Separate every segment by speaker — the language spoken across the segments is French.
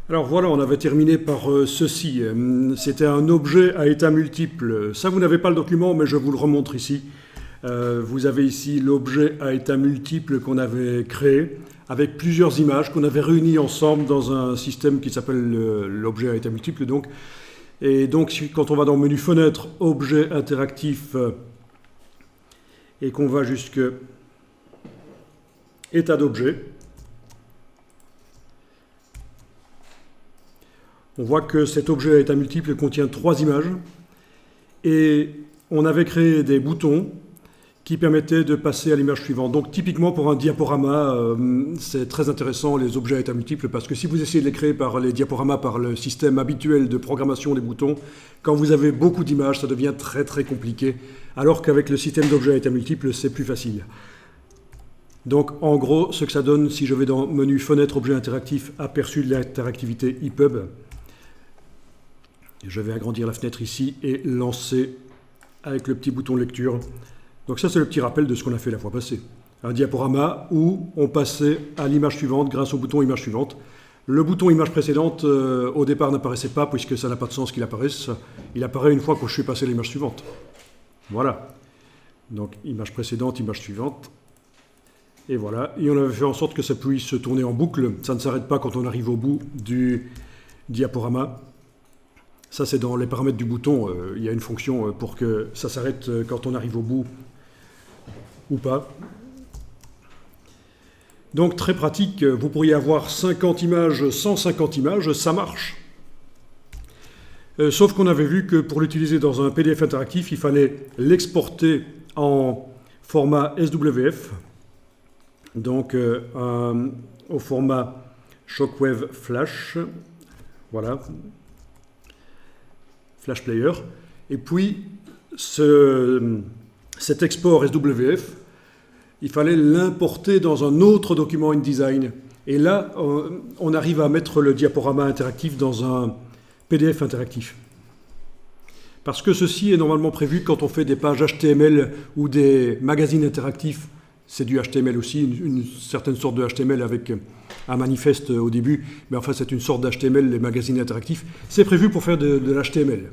Speaker 1: Alors voilà, on avait terminé par ceci. C'était un objet à état multiple. Ça, vous n'avez pas le document, mais je vous le remontre ici. Vous avez ici l'objet à état multiple qu'on avait créé, avec plusieurs images qu'on avait réunies ensemble dans un système qui s'appelle l'objet à état multiple. Et donc, quand on va dans le menu Fenêtre, Objet interactif, et qu'on va jusque État d'objet, on voit que cet objet à état multiple contient 3 images et on avait créé des boutons qui permettaient de passer à l'image suivante. Donc typiquement pour un diaporama, c'est très intéressant les objets à état multiple parce que si vous essayez de les créer par les diaporamas, par le système habituel de programmation des boutons, quand vous avez beaucoup d'images, ça devient très très compliqué, alors qu'avec le système d'objets à état multiple, c'est plus facile. Donc en gros, ce que ça donne, si je vais dans menu Fenêtre, Objet interactif, Aperçu de l'interactivité EPUB, je vais agrandir la fenêtre ici et lancer avec le petit bouton lecture. Donc ça, c'est le petit rappel de ce qu'on a fait la fois passée. Un diaporama où on passait à l'image suivante grâce au bouton image suivante. Le bouton image précédente, au départ, n'apparaissait pas puisque ça n'a pas de sens qu'il apparaisse. Il apparaît une fois que je suis passé à l'image suivante. Voilà. Donc image précédente, image suivante. Et voilà. Et on avait fait en sorte que ça puisse se tourner en boucle. Ça ne s'arrête pas quand on arrive au bout du diaporama. Ça, c'est dans les paramètres du bouton. Il y a une fonction pour que ça s'arrête quand on arrive au bout ou pas. Donc, très pratique. Vous pourriez avoir 50 images, 150 images, ça marche. Sauf qu'on avait vu que pour l'utiliser dans un PDF interactif, il fallait l'exporter en format SWF, donc au format Shockwave Flash. Voilà. Flash Player, et puis cet export SWF, il fallait l'importer dans un autre document InDesign. Et là, on arrive à mettre le diaporama interactif dans un PDF interactif. Parce que ceci est normalement prévu quand on fait des pages HTML ou des magazines interactifs. C'est du HTML aussi, une certaine sorte de HTML avec un manifeste au début, mais enfin c'est une sorte d'HTML, les magazines interactifs. C'est prévu pour faire de l'HTML,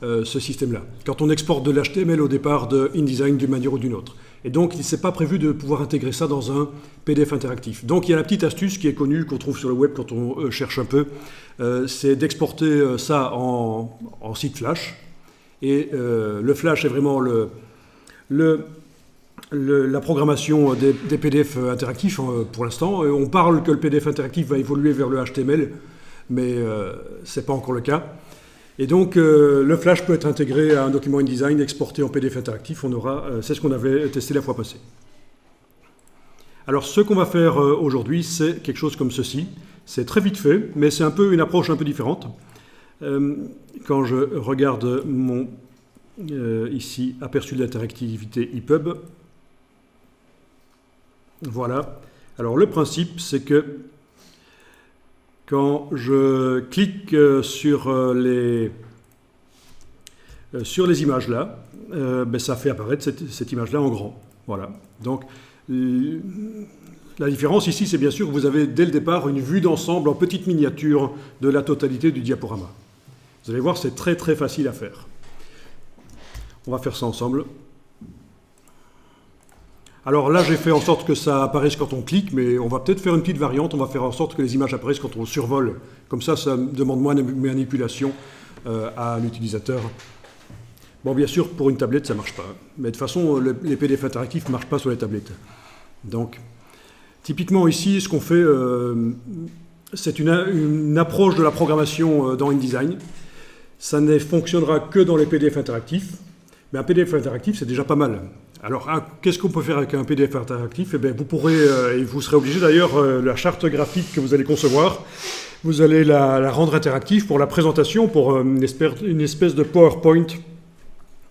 Speaker 1: ce système-là. Quand on exporte de l'HTML au départ de InDesign d'une manière ou d'une autre. Et donc il ne s'est pas prévu de pouvoir intégrer ça dans un PDF interactif. Donc il y a la petite astuce qui est connue, qu'on trouve sur le web quand on cherche un peu, c'est d'exporter ça en site Flash. Et le Flash est vraiment la programmation des PDF interactifs pour l'instant. On parle que le PDF interactif va évoluer vers le HTML, mais ce n'est pas encore le cas. Et donc le Flash peut être intégré à un document InDesign, exporté en PDF interactif. C'est ce qu'on avait testé la fois passée. Alors ce qu'on va faire aujourd'hui, c'est quelque chose comme ceci. C'est très vite fait, mais c'est une approche un peu différente. Quand je regarde mon ici aperçu de l'interactivité EPUB, voilà. Alors le principe, c'est que quand je clique sur les images là, ça fait apparaître cette image là en grand. Voilà. Donc la différence ici, c'est bien sûr que vous avez dès le départ une vue d'ensemble en petite miniature de la totalité du diaporama. Vous allez voir, c'est très très facile à faire. On va faire ça ensemble. Alors là, j'ai fait en sorte que ça apparaisse quand on clique, mais on va peut-être faire une petite variante. On va faire en sorte que les images apparaissent quand on survole. Comme ça demande moins de manipulation à l'utilisateur. Bon, bien sûr, pour une tablette, ça ne marche pas. Mais de toute façon, les PDF interactifs ne marchent pas sur les tablettes. Donc, typiquement ici, ce qu'on fait, c'est une approche de la programmation dans InDesign. Ça ne fonctionnera que dans les PDF interactifs. Mais un PDF interactif, c'est déjà pas mal. Alors, qu'est-ce qu'on peut faire avec un PDF interactif ? Eh bien, vous pourrez, et vous serez obligé d'ailleurs, la charte graphique que vous allez concevoir, vous allez la rendre interactive pour la présentation, pour une espèce de PowerPoint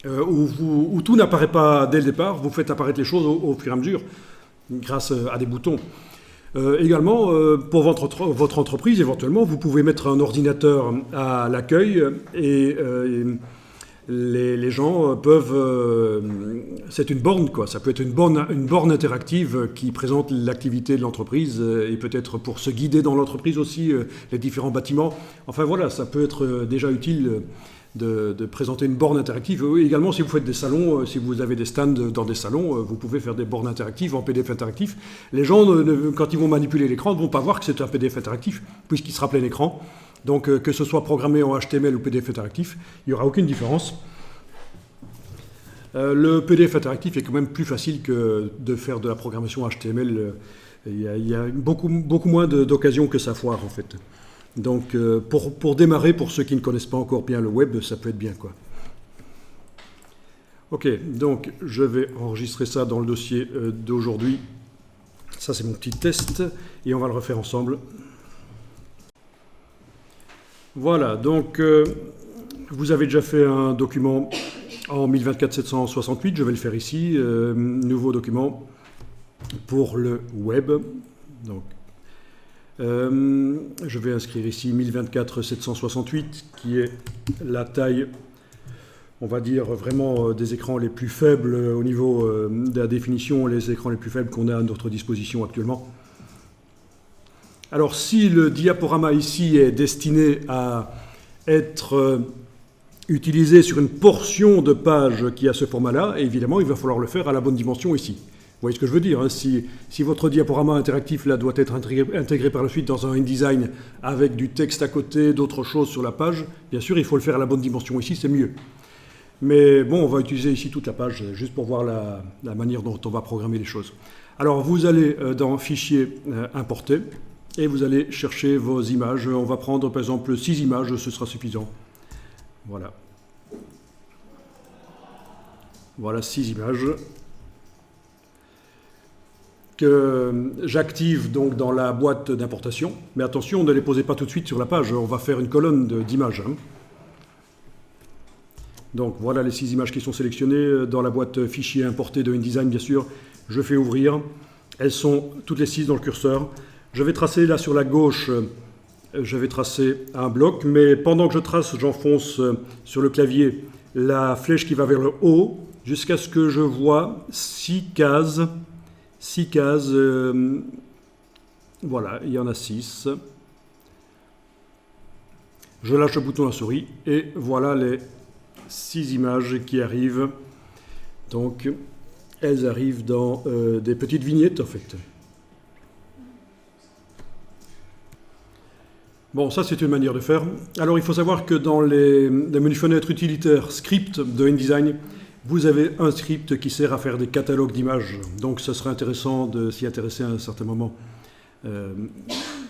Speaker 1: où tout n'apparaît pas dès le départ. Vous faites apparaître les choses au fur et à mesure, grâce à des boutons. Également, pour votre entreprise, éventuellement, vous pouvez mettre un ordinateur à l'accueil et les gens peuvent... c'est une borne, quoi. Ça peut être une borne interactive qui présente l'activité de l'entreprise et peut-être pour se guider dans l'entreprise aussi, les différents bâtiments. Enfin voilà, ça peut être déjà utile de présenter une borne interactive. Également, si vous faites des salons, si vous avez des stands dans des salons, vous pouvez faire des bornes interactives en PDF interactif. Les gens, quand ils vont manipuler l'écran, ne vont pas voir que c'est un PDF interactif, puisqu'il sera plein écran. Donc, que ce soit programmé en HTML ou PDF interactif, il n'y aura aucune différence. Le PDF interactif est quand même plus facile que de faire de la programmation HTML. Il y a beaucoup moins d'occasions que ça foire, en fait. Donc, pour démarrer, pour ceux qui ne connaissent pas encore bien le web, ça peut être bien, quoi. Ok, donc je vais enregistrer ça dans le dossier d'aujourd'hui. Ça, c'est mon petit test, et on va le refaire ensemble. Voilà, donc vous avez déjà fait un document en 1024-768, je vais le faire ici, nouveau document pour le web. Donc, je vais inscrire ici 1024-768, qui est la taille, on va dire, vraiment des écrans les plus faibles au niveau de la définition, les écrans les plus faibles qu'on a à notre disposition actuellement. Alors, si le diaporama ici est destiné à être utilisé sur une portion de page qui a ce format-là, évidemment, il va falloir le faire à la bonne dimension ici. Vous voyez ce que je veux dire, hein, si votre diaporama interactif là, doit être intégré par la suite dans un InDesign avec du texte à côté, d'autres choses sur la page, bien sûr, il faut le faire à la bonne dimension ici, c'est mieux. Mais bon, on va utiliser ici toute la page, juste pour voir la manière dont on va programmer les choses. Alors, vous allez dans Fichier, Importer, et vous allez chercher vos images. On va prendre, par exemple, 6 images, ce sera suffisant. Voilà. Voilà 6 images que j'active donc dans la boîte d'importation. Mais attention, ne les posez pas tout de suite sur la page. On va faire une colonne d'images. Donc voilà les 6 images qui sont sélectionnées dans la boîte fichier importé de InDesign, bien sûr. Je fais ouvrir. Elles sont toutes les 6 dans le curseur. Je vais tracer là sur la gauche, je vais tracer un bloc, mais pendant que je trace, j'enfonce sur le clavier la flèche qui va vers le haut jusqu'à ce que je vois 6 cases. 6 cases, voilà, il y en a 6. Je lâche le bouton à la souris et voilà les 6 images qui arrivent. Donc, elles arrivent dans des petites vignettes en fait. Bon, ça c'est une manière de faire. Alors il faut savoir que dans les menus fenêtres utilitaires script de InDesign, vous avez un script qui sert à faire des catalogues d'images. Donc ce serait intéressant de s'y intéresser à un certain moment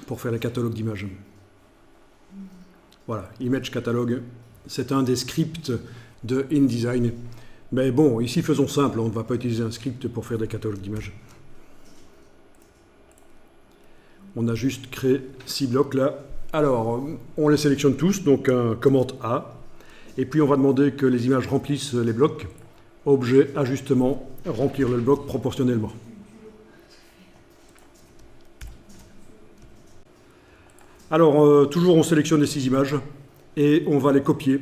Speaker 1: pour faire les catalogues d'images. Voilà, Image Catalog, c'est un des scripts de InDesign. Mais bon, ici faisons simple, on ne va pas utiliser un script pour faire des catalogues d'images. On a juste créé 6 blocs là. Alors, on les sélectionne tous, donc un commande A, et puis on va demander que les images remplissent les blocs. Objet, ajustement, remplir le bloc proportionnellement. Alors, toujours on sélectionne les 6 images, et on va les copier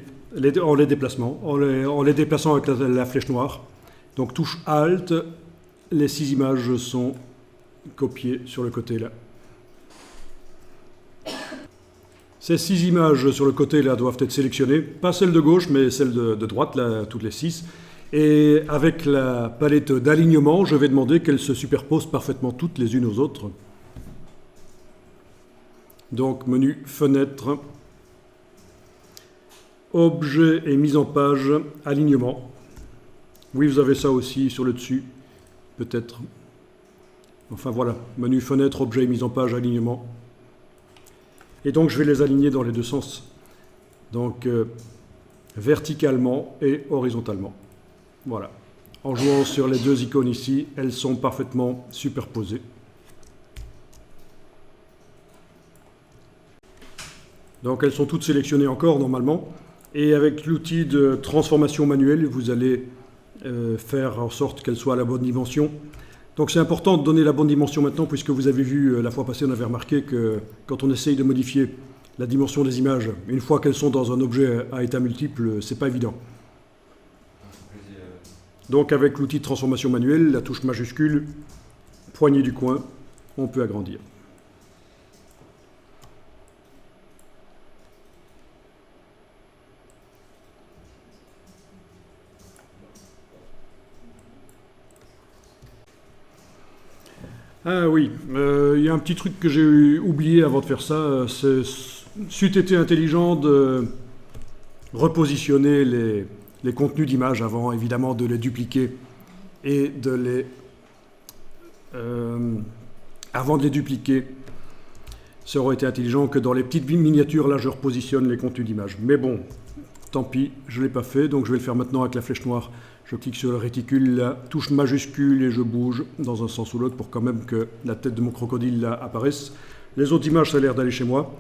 Speaker 1: en les déplaçant avec la flèche noire. Donc touche Alt, les 6 images sont copiées sur le côté là. Ces 6 images sur le côté là doivent être sélectionnées, pas celle de gauche mais celle de droite, là, toutes les 6. Et avec la palette d'alignement, je vais demander qu'elles se superposent parfaitement toutes les unes aux autres. Donc menu fenêtre, objet et mise en page, alignement. Oui, vous avez ça aussi sur le dessus, peut-être. Enfin voilà, menu fenêtre, objet et mise en page, alignement. Et donc, je vais les aligner dans les deux sens. Donc, verticalement et horizontalement. Voilà. En jouant sur les deux icônes ici, elles sont parfaitement superposées. Donc, elles sont toutes sélectionnées encore, normalement. Et avec l'outil de transformation manuelle, vous allez faire en sorte qu'elles soient à la bonne dimension. Donc c'est important de donner la bonne dimension maintenant, puisque vous avez vu, la fois passée, on avait remarqué que quand on essaye de modifier la dimension des images, une fois qu'elles sont dans un objet à état multiple, c'est pas évident. Donc avec l'outil de transformation manuelle, la touche majuscule, poignée du coin, on peut agrandir. Ah oui, il y a un petit truc que j'ai oublié avant de faire ça, c'eût été intelligent de repositionner les contenus d'images avant, évidemment, de les dupliquer et de les... avant de les dupliquer, ça aurait été intelligent que dans les petites miniatures, là, je repositionne les contenus d'images. Mais bon, tant pis, je ne l'ai pas fait, donc je vais le faire maintenant avec la flèche noire. Je clique sur le réticule, la touche majuscule et je bouge dans un sens ou l'autre pour quand même que la tête de mon crocodile là apparaisse. Les autres images, ça a l'air d'aller chez moi.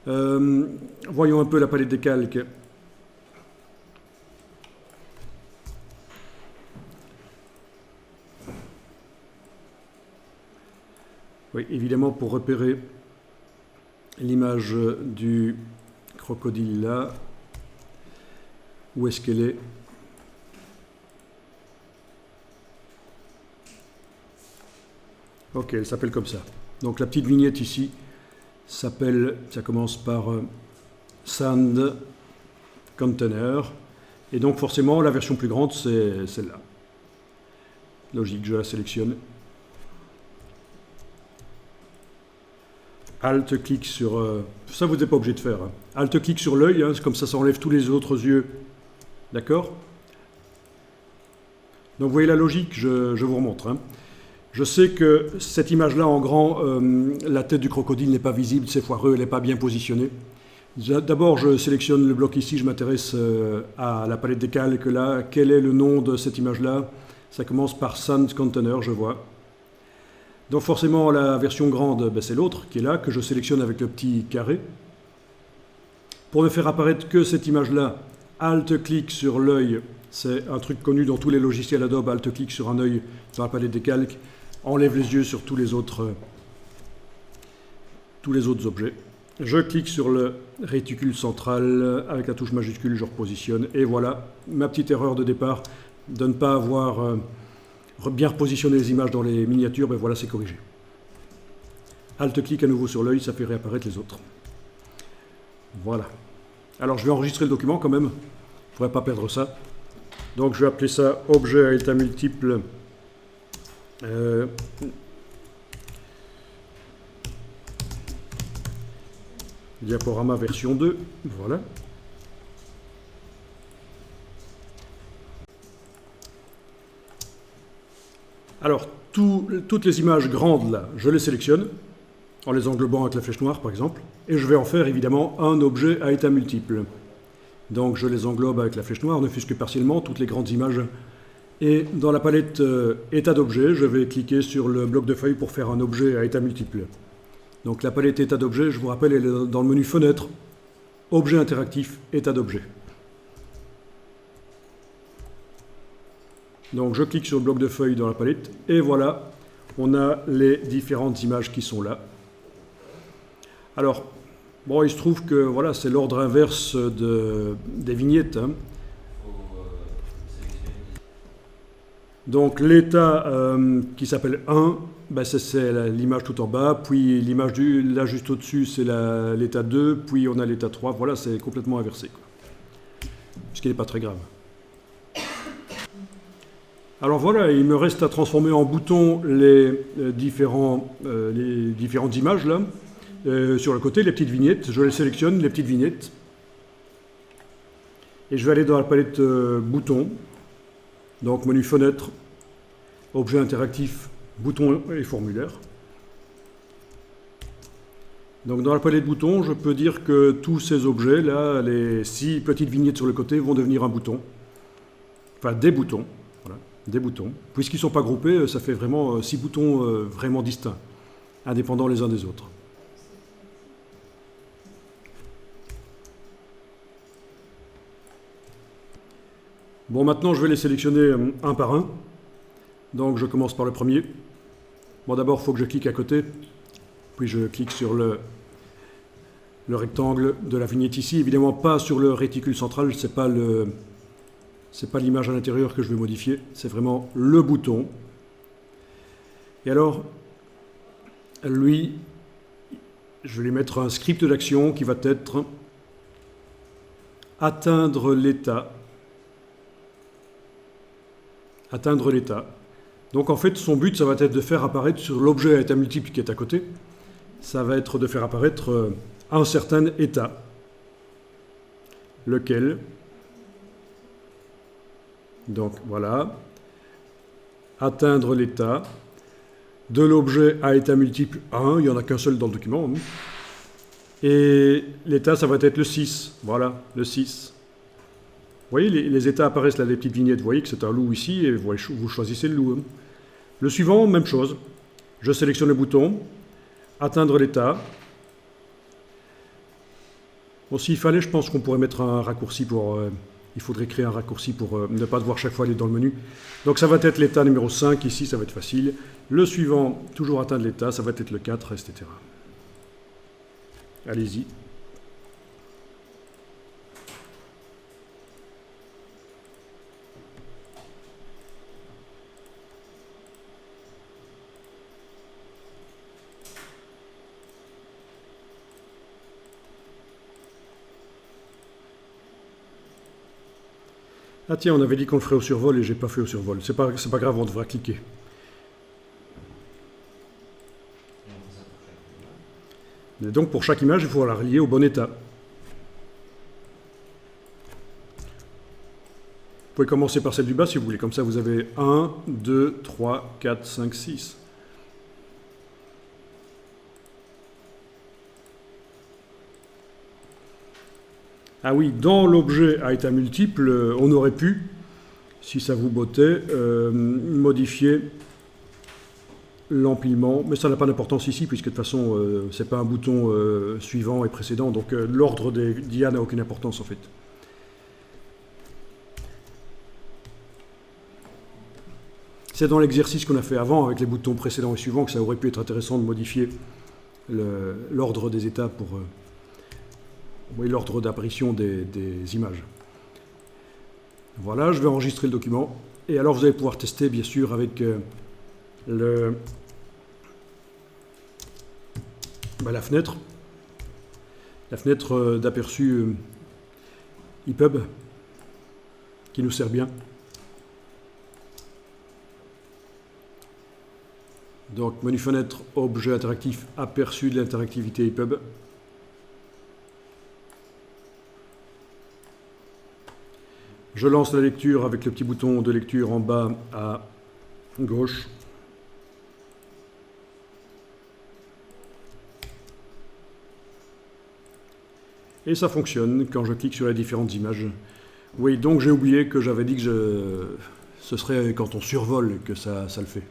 Speaker 1: Voyons un peu la palette des calques. Oui, évidemment, pour repérer l'image du crocodile là, où est-ce qu'elle est? Ok, elle s'appelle comme ça. Donc la petite vignette ici s'appelle, ça commence par Sand Container. Et donc forcément, la version plus grande, c'est celle-là. Logique, je la sélectionne. Alt-clic sur... ça, vous n'êtes pas obligé de faire. Hein. Alt-clic sur l'œil, hein, comme ça enlève tous les autres yeux. D'accord? Donc vous voyez la logique, je vous remontre. Hein. Je sais que cette image-là, en grand, la tête du crocodile n'est pas visible, c'est foireux, elle n'est pas bien positionnée. D'abord, je sélectionne le bloc ici, je m'intéresse à la palette des calques là. Quel est le nom de cette image-là? Ça commence par Sand Container, je vois. Donc forcément, la version grande, ben, c'est l'autre qui est là, que je sélectionne avec le petit carré. Pour ne faire apparaître que cette image-là, Alt-clic sur l'œil, c'est un truc connu dans tous les logiciels Adobe, Alt-clic sur un œil dans la palette des calques, enlève les yeux sur tous les autres objets. Je clique sur le réticule central, avec la touche majuscule, je repositionne, et voilà, ma petite erreur de départ de ne pas avoir bien repositionné les images dans les miniatures, ben voilà, c'est corrigé. Alt-clic à nouveau sur l'œil, ça fait réapparaître les autres. Voilà. Alors je vais enregistrer le document quand même, je ne pourrais pas perdre ça. Donc je vais appeler ça objet à état multiple. Diaporama version 2, voilà. Alors, toutes les images grandes là, je les sélectionne, en les englobant avec la flèche noire par exemple, et je vais en faire évidemment un objet à état multiple. Donc je les englobe avec la flèche noire, ne fût-ce que partiellement, toutes les grandes images. Et dans la palette état d'objet, je vais cliquer sur le bloc de feuille pour faire un objet à état multiple. Donc la palette état d'objet, je vous rappelle, elle est dans le menu fenêtre, objet interactif, état d'objet. Donc je clique sur le bloc de feuille dans la palette, et voilà, on a les différentes images qui sont là. Alors, bon, il se trouve que voilà, c'est l'ordre inverse des vignettes. Hein. Donc l'état qui s'appelle 1, ben c'est l'image tout en bas, puis l'image là juste au-dessus, c'est l'état 2, puis on a l'état 3. Voilà, c'est complètement inversé, quoi. Ce qui n'est pas très grave. Alors voilà, il me reste à transformer en boutons les différentes images là. Sur le côté, les petites vignettes, je les sélectionne, les petites vignettes. Et je vais aller dans la palette boutons. Donc menu fenêtre, objet interactif, boutons et formulaire. Donc dans la palette boutons, je peux dire que tous ces objets là, les 6 petites vignettes sur le côté vont devenir un bouton. Enfin des boutons, voilà, des boutons. Puisqu'ils ne sont pas groupés, ça fait vraiment 6 boutons vraiment distincts, indépendants les uns des autres. Bon, maintenant, je vais les sélectionner un par un. Donc, je commence par le premier. Bon, d'abord, il faut que je clique à côté. Puis, je clique sur le rectangle de la vignette ici. Évidemment, pas sur le réticule central. C'est pas Ce n'est pas l'image à l'intérieur que je vais modifier, c'est vraiment le bouton. Et alors, lui, je vais lui mettre un script d'action qui va être atteindre l'état. Atteindre l'état. Donc en fait, son but, ça va être de faire apparaître sur l'objet à état multiple qui est à côté, ça va être de faire apparaître un certain état. Lequel? Donc voilà. Atteindre l'état de l'objet à état multiple 1, il n'y en a qu'un seul dans le document. Et l'état, ça va être le 6. Voilà, le 6. Vous voyez, les états apparaissent là, des petites vignettes. Vous voyez que c'est un loup ici, et vous choisissez le loup. Le suivant, même chose. Je sélectionne le bouton, atteindre l'état. Bon, s'il fallait, je pense qu'on pourrait mettre un raccourci pour... il faudrait créer un raccourci pour ne pas devoir chaque fois aller dans le menu. Donc ça va être l'état numéro 5, ici, ça va être facile. Le suivant, toujours atteindre l'état, ça va être le 4, etc. Allez-y. Ah tiens, on avait dit qu'on le ferait au survol et j'ai pas fait au survol. C'est pas grave, on devra cliquer. Et donc pour chaque image, il faut la relier au bon état. Vous pouvez commencer par celle du bas si vous voulez. Comme ça, vous avez 1, 2, 3, 4, 5, 6. Ah oui, dans l'objet à état multiple, on aurait pu, si ça vous bottait, modifier l'empilement, mais ça n'a pas d'importance ici, puisque de toute façon, ce n'est pas un bouton suivant et précédent, donc l'ordre des d'IA n'a aucune importance en fait. C'est dans l'exercice qu'on a fait avant, avec les boutons précédents et suivants, que ça aurait pu être intéressant de modifier l'ordre des états pour... oui, l'ordre d'apparition des images. Voilà, je vais enregistrer le document. Et alors, vous allez pouvoir tester, bien sûr, avec la fenêtre d'aperçu EPUB, qui nous sert bien. Donc, menu fenêtre, objet interactif, aperçu de l'interactivité EPUB. Je lance la lecture avec le petit bouton de lecture en bas à gauche. Et ça fonctionne quand je clique sur les différentes images. Oui, donc j'ai oublié que j'avais dit que ce serait quand on survole que ça le fait.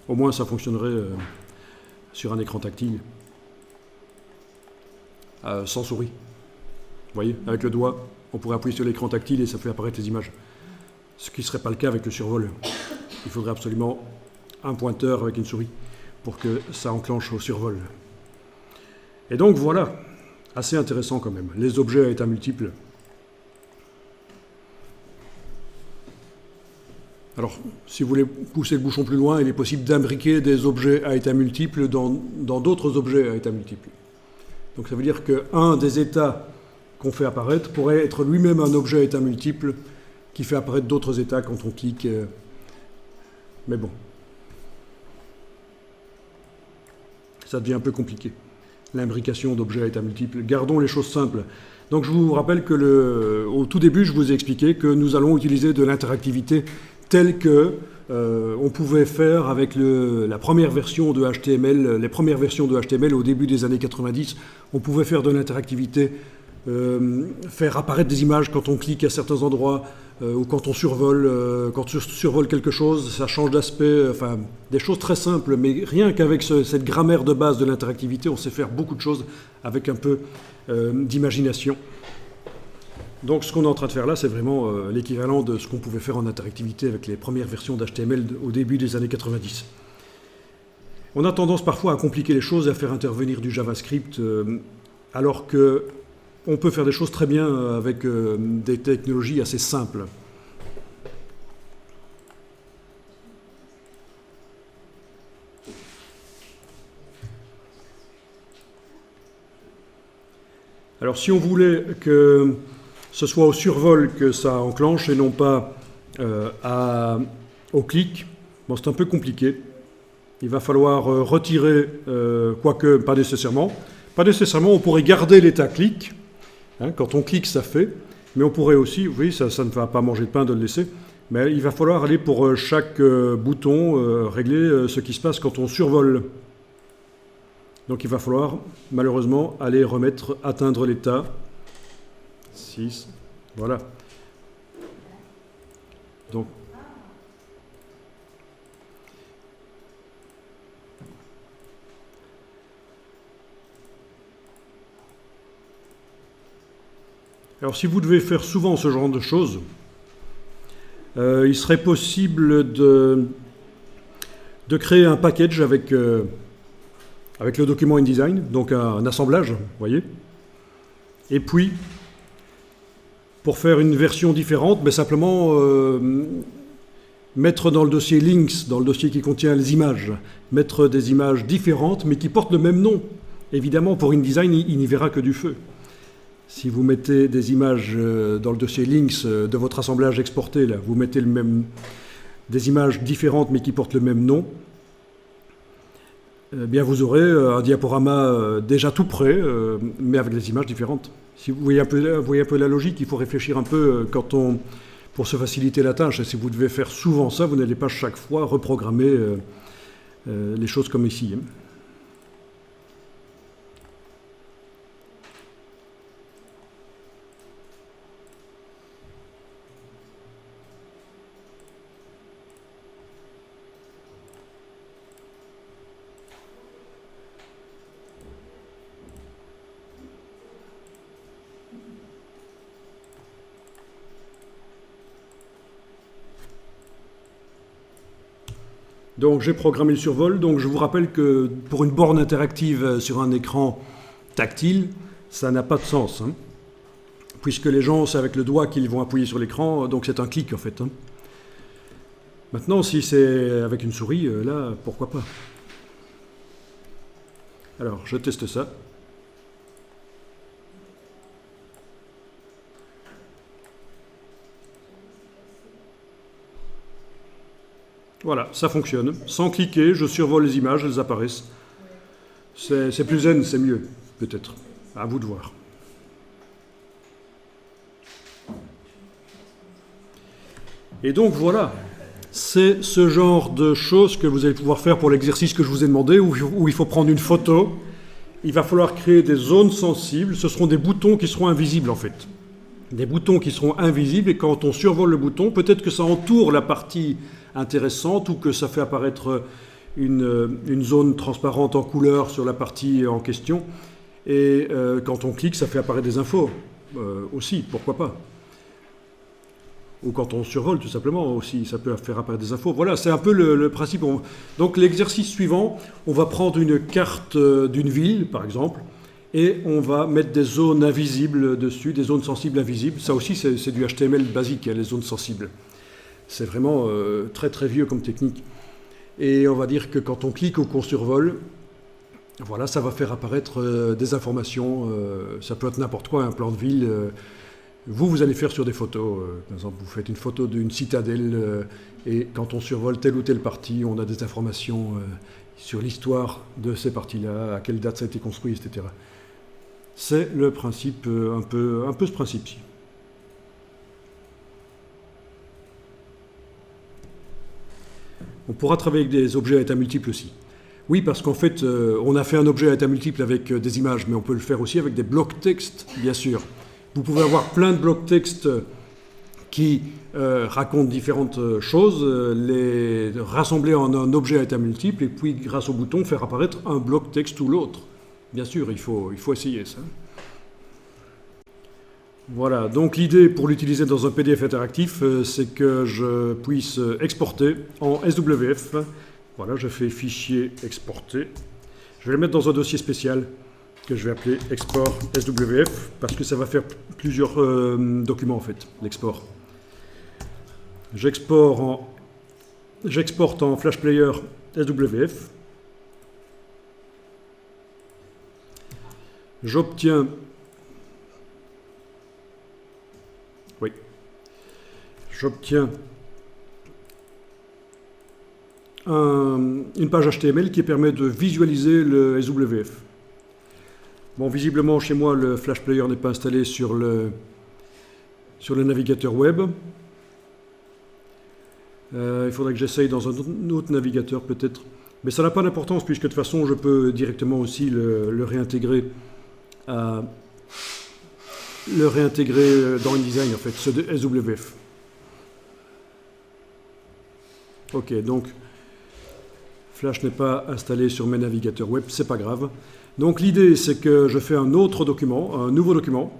Speaker 1: Au moins ça fonctionnerait sur un écran tactile. Sans souris. Vous voyez, avec le doigt, on pourrait appuyer sur l'écran tactile et ça fait apparaître les images. Ce qui ne serait pas le cas avec le survol. Il faudrait absolument un pointeur avec une souris pour que ça enclenche au survol. Et donc voilà, assez intéressant quand même. Les objets à état multiple. Alors, si vous voulez pousser le bouchon plus loin, il est possible d'imbriquer des objets à état multiple dans d'autres objets à état multiple. Donc ça veut dire qu'un des états qu'on fait apparaître pourrait être lui-même un objet à état multiple qui fait apparaître d'autres états quand on clique. Mais bon. Ça devient un peu compliqué, l'imbrication d'objets à état multiple. Gardons les choses simples. Donc je vous rappelle que au tout début, je vous ai expliqué que nous allons utiliser de l'interactivité telle que on pouvait faire avec la première version de HTML, les premières versions de HTML au début des années 90. On pouvait faire de l'interactivité, faire apparaître des images quand on clique à certains endroits, ou quand on survole quelque chose, ça change d'aspect, enfin des choses très simples, mais rien qu'avec cette grammaire de base de l'interactivité, on sait faire beaucoup de choses avec un peu d'imagination. Donc ce qu'on est en train de faire là, c'est vraiment l'équivalent de ce qu'on pouvait faire en interactivité avec les premières versions d'HTML au début des années 90. On a tendance parfois à compliquer les choses et à faire intervenir du JavaScript alors qu'on peut faire des choses très bien avec des technologies assez simples. Alors si on voulait que ce soit au survol que ça enclenche et non pas au clic, bon, c'est un peu compliqué. Il va falloir retirer, quoique pas nécessairement. Pas nécessairement, on pourrait garder l'état clic. Hein, quand on clique, ça fait. Mais on pourrait aussi, oui, ça ne va pas manger de pain de le laisser. Mais il va falloir aller pour chaque bouton, régler ce qui se passe quand on survole. Donc il va falloir, malheureusement, aller atteindre l'état. 6, voilà. Donc, alors si vous devez faire souvent ce genre de choses, il serait possible de créer un package avec le document InDesign, donc un assemblage, vous voyez. Et puis, pour faire une version différente, mais simplement mettre dans le dossier links, dans le dossier qui contient les images, mettre des images différentes, mais qui portent le même nom. Évidemment, pour InDesign, il n'y verra que du feu. Si vous mettez des images dans le dossier links de votre assemblage exporté, là, vous mettez des images différentes, mais qui portent le même nom, eh bien vous aurez un diaporama déjà tout prêt, mais avec des images différentes. Si vous voyez un peu la logique, il faut réfléchir un peu pour se faciliter la tâche. Et si vous devez faire souvent ça, vous n'allez pas chaque fois reprogrammer les choses comme ici. Donc j'ai programmé le survol. Donc je vous rappelle que pour une borne interactive sur un écran tactile, ça n'a pas de sens. Hein, puisque les gens, c'est avec le doigt qu'ils vont appuyer sur l'écran, donc c'est un clic en fait. Hein. Maintenant, si c'est avec une souris, là, pourquoi pas. Alors, je teste ça. Voilà, ça fonctionne. Sans cliquer, je survole les images, elles apparaissent. C'est plus zen, c'est mieux, peut-être. À vous de voir. Et donc voilà, c'est ce genre de choses que vous allez pouvoir faire pour l'exercice que je vous ai demandé, où il faut prendre une photo. Il va falloir créer des zones sensibles. Ce seront des boutons qui seront invisibles en fait. Des boutons qui seront invisibles, et quand on survole le bouton, peut-être que ça entoure la partie intéressante ou que ça fait apparaître une zone transparente en couleur sur la partie en question. Et quand on clique, ça fait apparaître des infos aussi, pourquoi pas. Ou quand on survole, tout simplement, aussi, ça peut faire apparaître des infos. Voilà, c'est un peu le principe. Donc l'exercice suivant, on va prendre une carte d'une ville, par exemple, et on va mettre des zones invisibles dessus, des zones sensibles invisibles. Ça aussi, c'est du HTML basique, hein, les zones sensibles. C'est vraiment très très vieux comme technique. Et on va dire que quand on clique ou qu'on survole, voilà, ça va faire apparaître des informations. Ça peut être n'importe quoi, un plan de ville. Vous allez faire sur des photos. Par exemple, vous faites une photo d'une citadelle et quand on survole telle ou telle partie, on a des informations sur l'histoire de ces parties-là, à quelle date ça a été construit, etc. C'est le principe, un peu ce principe-ci. On pourra travailler avec des objets à état multiple aussi. Oui, parce qu'en fait, on a fait un objet à état multiple avec des images, mais on peut le faire aussi avec des blocs texte, bien sûr. Vous pouvez avoir plein de blocs texte qui racontent différentes choses, les rassembler en un objet à état multiple, et puis, grâce au bouton, faire apparaître un bloc texte ou l'autre. Bien sûr, il faut essayer ça. Voilà, donc l'idée pour l'utiliser dans un PDF interactif, c'est que je puisse exporter en SWF. Voilà, je fais fichier exporter. Je vais le mettre dans un dossier spécial que je vais appeler export SWF, parce que ça va faire plusieurs documents en fait, l'export. J'exporte en Flash Player SWF. J'obtiens une page HTML qui permet de visualiser le SWF. Bon, visiblement, chez moi, le Flash Player n'est pas installé sur le navigateur web. Il faudrait que j'essaye dans un autre navigateur, peut-être. Mais ça n'a pas d'importance, puisque de toute façon, je peux directement aussi le réintégrer dans InDesign, en fait, ce SWF. Ok, donc, Flash n'est pas installé sur mes navigateurs web, c'est pas grave. Donc l'idée, c'est que je fais un autre document, un nouveau document,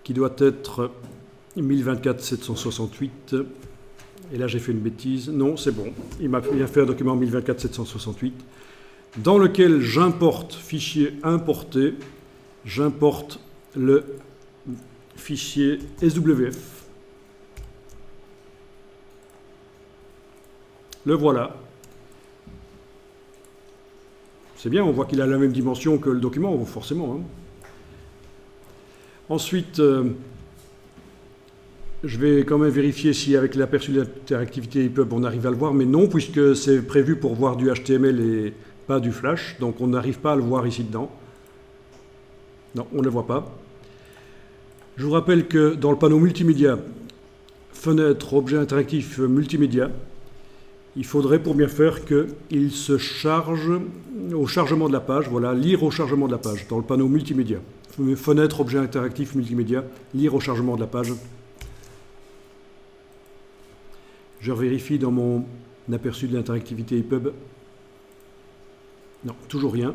Speaker 1: qui doit être 1024-768. Et là, j'ai fait une bêtise. Non, c'est bon. Il m'a bien fait un document 1024-768, dans lequel j'importe, fichier importé, j'importe le fichier SWF. Le voilà. C'est bien, on voit qu'il a la même dimension que le document, forcément. Hein. Ensuite, je vais quand même vérifier si avec l'aperçu d'interactivité EPUB, on arrive à le voir, mais non, puisque c'est prévu pour voir du HTML et pas du Flash, donc on n'arrive pas à le voir ici dedans. Non, on ne le voit pas. Je vous rappelle que dans le panneau multimédia, fenêtre, objet interactif, multimédia, il faudrait pour bien faire qu'il se charge au chargement de la page, voilà, lire au chargement de la page, dans le panneau multimédia. Fenêtre, objet interactif, multimédia, lire au chargement de la page. Je vérifie dans mon aperçu de l'interactivité EPUB. Non, toujours rien.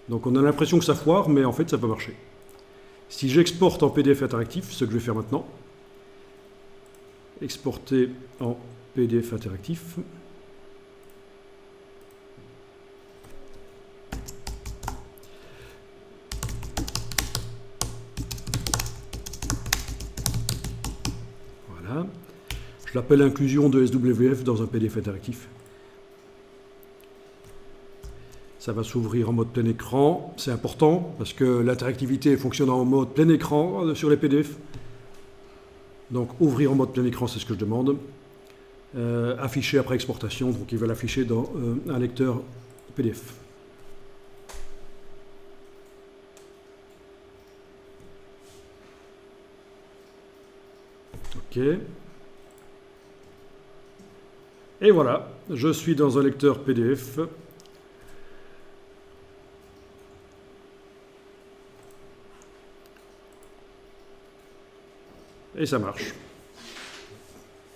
Speaker 1: Donc on a l'impression que ça foire, mais en fait ça peut marcher. Si j'exporte en PDF interactif, ce que je vais faire maintenant, exporter en PDF interactif. Voilà. Je l'appelle inclusion de SWF dans un PDF interactif. Ça va s'ouvrir en mode plein écran. C'est important parce que l'interactivité fonctionne en mode plein écran sur les PDF. Donc ouvrir en mode plein écran, c'est ce que je demande. Afficher après exportation, donc il va l'afficher dans un lecteur PDF. Ok. Et voilà, je suis dans un lecteur PDF. Et ça marche.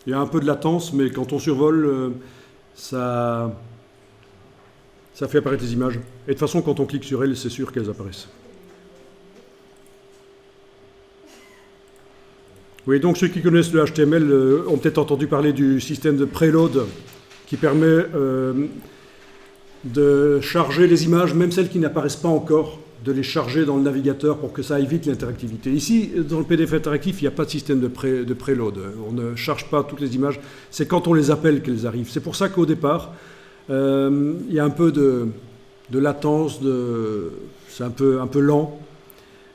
Speaker 1: Il y a un peu de latence, mais quand on survole, ça fait apparaître les images. Et de toute façon, quand on clique sur elles, c'est sûr qu'elles apparaissent. Oui, donc ceux qui connaissent le HTML ont peut-être entendu parler du système de preload qui permet de charger les images, même celles qui n'apparaissent pas encore, de les charger dans le navigateur pour que ça évite l'interactivité. Ici, dans le PDF interactif, il n'y a pas de système de preload. On ne charge pas toutes les images. C'est quand on les appelle qu'elles arrivent. C'est pour ça qu'au départ, il y a un peu de latence, c'est un peu lent.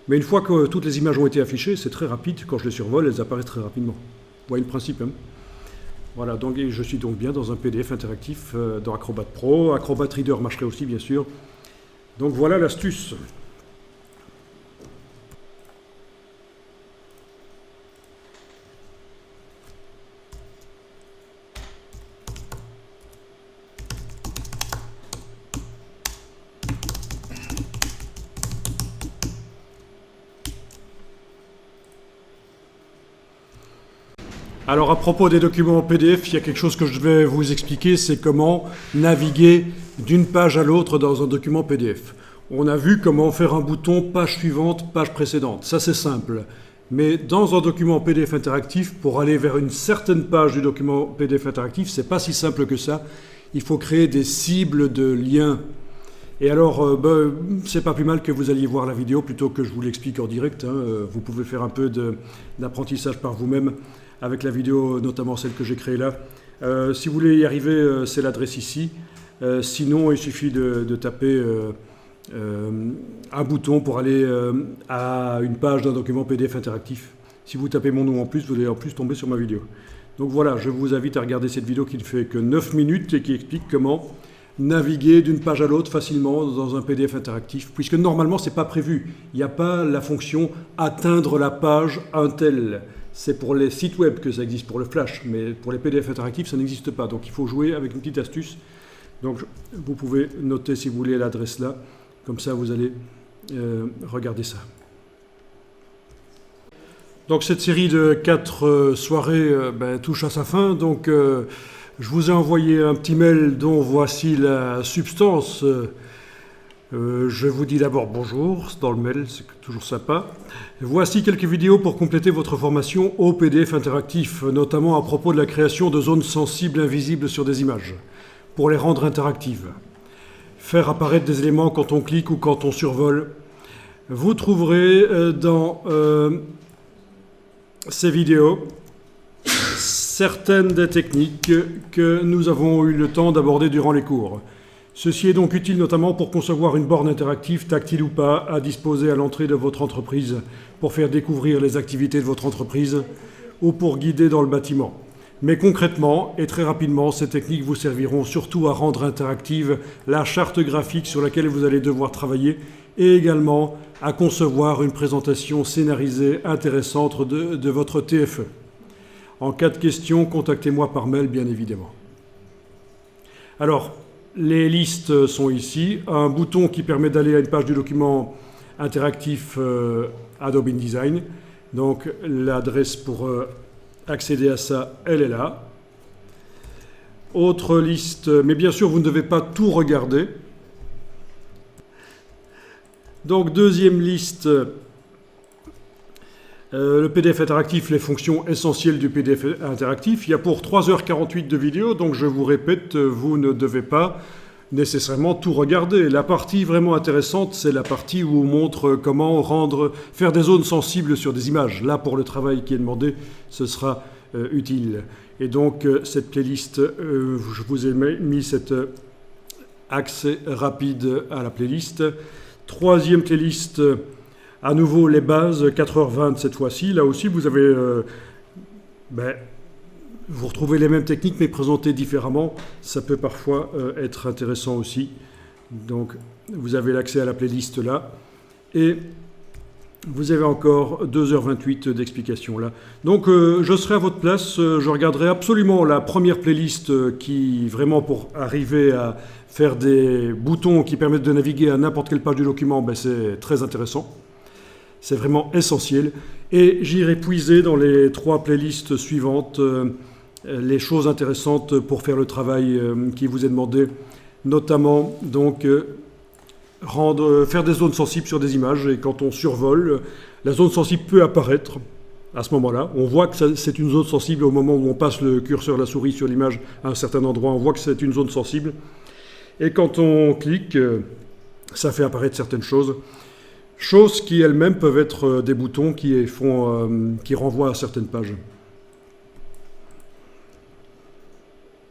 Speaker 1: Mais une fois que toutes les images ont été affichées, c'est très rapide. Quand je les survole, elles apparaissent très rapidement. Vous voyez le principe, hein? Voilà, donc je suis donc bien dans un PDF interactif dans Acrobat Pro. Acrobat Reader marcherait aussi, bien sûr. Donc voilà l'astuce. Alors à propos des documents en PDF, il y a quelque chose que je vais vous expliquer, c'est comment naviguer d'une page à l'autre dans un document PDF. On a vu comment faire un bouton page suivante, page précédente. Ça c'est simple. Mais dans un document PDF interactif, pour aller vers une certaine page du document PDF interactif, c'est pas si simple que ça. Il faut créer des cibles de liens. Et alors, c'est pas plus mal que vous alliez voir la vidéo plutôt que je vous l'explique en direct. Vous pouvez faire un peu d'apprentissage par vous-même avec la vidéo, notamment celle que j'ai créée là. Si vous voulez y arriver, c'est l'adresse ici. Sinon, il suffit de taper un bouton pour aller à une page d'un document PDF interactif. Si vous tapez mon nom en plus, vous allez en plus tomber sur ma vidéo. Donc voilà, je vous invite à regarder cette vidéo qui ne fait que 9 minutes et qui explique comment naviguer d'une page à l'autre facilement dans un PDF interactif, puisque normalement ce n'est pas prévu. Il n'y a pas la fonction atteindre la page un tel. C'est pour les sites web que ça existe, pour le flash, mais pour les PDF interactifs ça n'existe pas. Donc il faut jouer avec une petite astuce. Donc vous pouvez noter si vous voulez l'adresse là, comme ça vous allez regarder ça. Donc cette série de 4 soirées touche à sa fin. Donc je vous ai envoyé un petit mail dont voici la substance. Je vous dis d'abord bonjour dans le mail, c'est toujours sympa. Voici quelques vidéos pour compléter votre formation au PDF interactif, notamment à propos de la création de zones sensibles invisibles sur des images, pour les rendre interactives. Faire apparaître des éléments quand on clique ou quand on survole. Vous trouverez dans ces vidéos certaines des techniques que nous avons eu le temps d'aborder durant les cours. Ceci est donc utile notamment pour concevoir une borne interactive, tactile ou pas, à disposer à l'entrée de votre entreprise, pour faire découvrir les activités de votre entreprise ou pour guider dans le bâtiment. Mais concrètement et très rapidement, ces techniques vous serviront surtout à rendre interactive la charte graphique sur laquelle vous allez devoir travailler et également à concevoir une présentation scénarisée intéressante de votre TFE. En cas de question, contactez-moi par mail, bien évidemment. Alors, les listes sont ici. Un bouton qui permet d'aller à une page du document interactif Adobe InDesign. Donc, l'adresse pour accéder à ça, elle est là. Autre liste, mais bien sûr, vous ne devez pas tout regarder. Donc, deuxième liste, le PDF interactif, les fonctions essentielles du PDF interactif. Il y a pour 3h48 de vidéo, donc je vous répète, vous ne devez pas nécessairement tout regarder. La partie vraiment intéressante, c'est la partie où on montre comment faire des zones sensibles sur des images. Là, pour le travail qui est demandé, ce sera utile. Et donc, cette playlist, je vous ai mis cet accès rapide à la playlist. Troisième playlist, à nouveau les bases, 4h20 cette fois-ci. Là aussi, vous avez, vous retrouvez les mêmes techniques, mais présentées différemment. Ça peut parfois être intéressant aussi. Donc, vous avez l'accès à la playlist là. Et vous avez encore 2h28 d'explications là. Donc, je serai à votre place. Je regarderai absolument la première playlist qui, vraiment, pour arriver à faire des boutons qui permettent de naviguer à n'importe quelle page du document, c'est très intéressant. C'est vraiment essentiel. Et j'irai puiser dans les 3 playlists suivantes les choses intéressantes pour faire le travail qui vous est demandé, notamment donc faire des zones sensibles sur des images. Et quand on survole, la zone sensible peut apparaître à ce moment-là. On voit que c'est une zone sensible au moment où on passe le curseur de la souris sur l'image à un certain endroit. On voit que c'est une zone sensible. Et quand on clique, ça fait apparaître certaines choses. Choses qui elles-mêmes peuvent être des boutons qui renvoient à certaines pages.